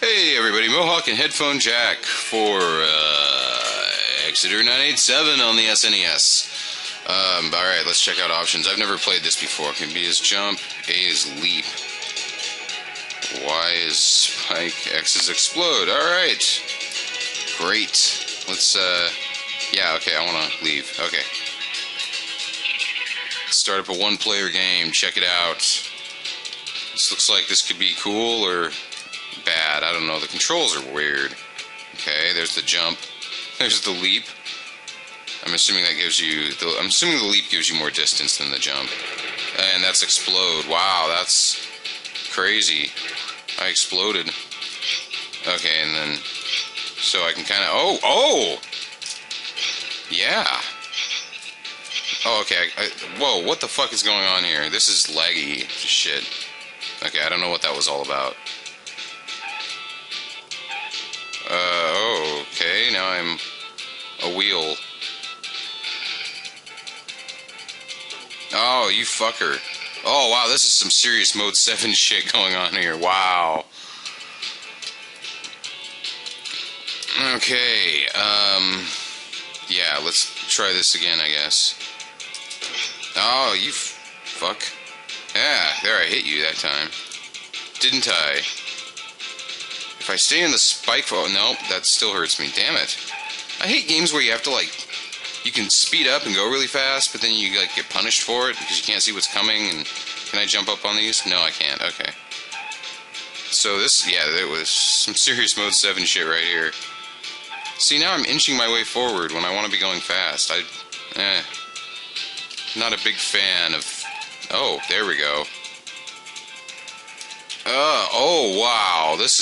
Hey everybody, Mohawk and Headphone Jack for exiter987 on the SNES. Alright, let's check out options. I've never played this before. B is jump, A is leap, Y is spike, X is explode. Alright. Great. Let's, yeah, okay, I want to leave. Okay. Start up a one-player game. Check it out. This looks like this could be cool or bad. I don't know. The controls are weird. Okay, there's the jump. There's the leap. I'm assuming that gives you... I'm assuming the leap gives you more distance than the jump. And that's explode. Wow, that's crazy. I exploded. Okay, and then... So I can kind of... Oh! Yeah. Oh, okay. Whoa, what the fuck is going on here? This is laggy shit. Okay, I don't know what that was all about. Okay, now I'm a wheel. Oh, you fucker. Oh, wow, this is some serious Mode 7 shit going on here. Wow. Okay, yeah, let's try this again, I guess. Oh, you fuck. Yeah, there, I hit you that time. Didn't I? If I stay in the spike... Oh, no, that still hurts me. Damn it. I hate games where you have to, like... You can speed up and go really fast, but then you, like, get punished for it because you can't see what's coming. And can I jump up on these? No, I can't. Okay. So this... Yeah, there was some serious Mode 7 shit right here. See, now I'm inching my way forward when I want to be going fast. Not a big fan of... Oh, there we go. Oh, wow. This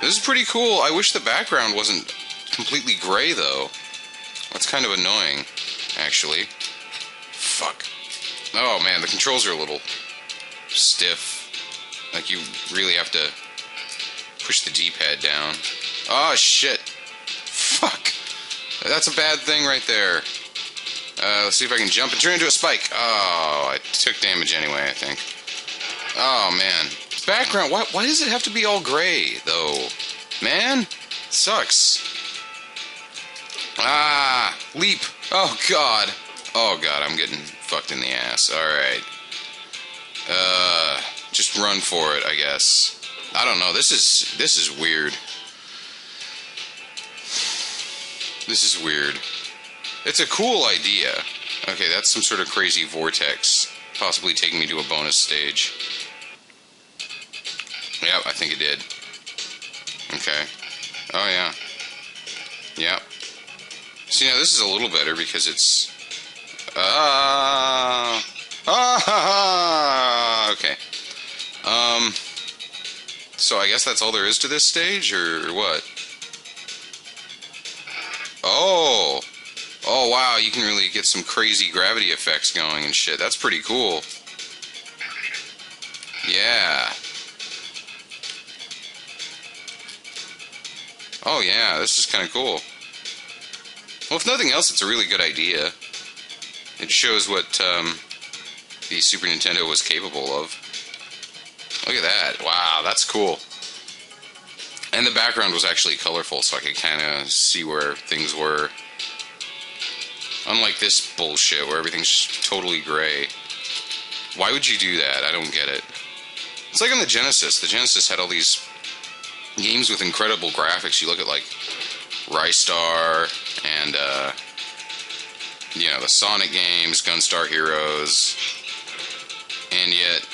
is pretty cool. I wish the background wasn't completely gray, though. That's kind of annoying, actually. Fuck. Oh, man, the controls are a little stiff. Like, you really have to push the D-pad down. Oh, shit. Fuck. That's a bad thing right there. Let's see if I can jump and turn into a spike. Oh, I took damage anyway, I think. Oh, man. Background, why does it have to be all gray, though? Man, sucks. Ah, leap. Oh, God. Oh, God, I'm getting fucked in the ass. Alright. Just run for it, I guess. I don't know, this is weird. This is weird. It's a cool idea. Okay, that's some sort of crazy vortex, possibly taking me to a bonus stage. Yep, I think it did. Okay. Oh, yeah. Yep. See, now this is a little better because it's... Okay. So I guess that's all there is to this stage, or what? Oh! Oh, wow, you can really get some crazy gravity effects going and shit. That's pretty cool. Yeah. Oh, yeah, this is kind of cool. Well, if nothing else, it's a really good idea. It shows what the Super Nintendo was capable of. Look at that. Wow, that's cool. And the background was actually colorful, so I could kind of see where things were. Unlike this bullshit where everything's totally gray. Why would you do that? I don't get it. It's like on the Genesis. The Genesis had all these games with incredible graphics. You look at, like, Rystar and, you know, the Sonic games, Gunstar Heroes. And yet,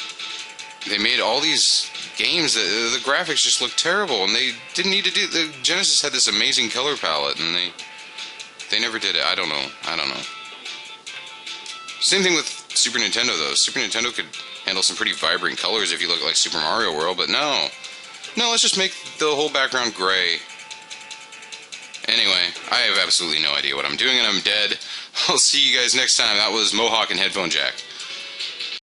they made all these games that the graphics just look terrible. And they didn't need to do... The Genesis had this amazing color palette, and they never did it. I don't know. Same thing with Super Nintendo, though. Super Nintendo could handle some pretty vibrant colors if you look at, like, Super Mario World, but no. No, let's just make the whole background gray. Anyway, I have absolutely no idea what I'm doing, and I'm dead. I'll see you guys next time. That was Mohawk and Headphone Jack.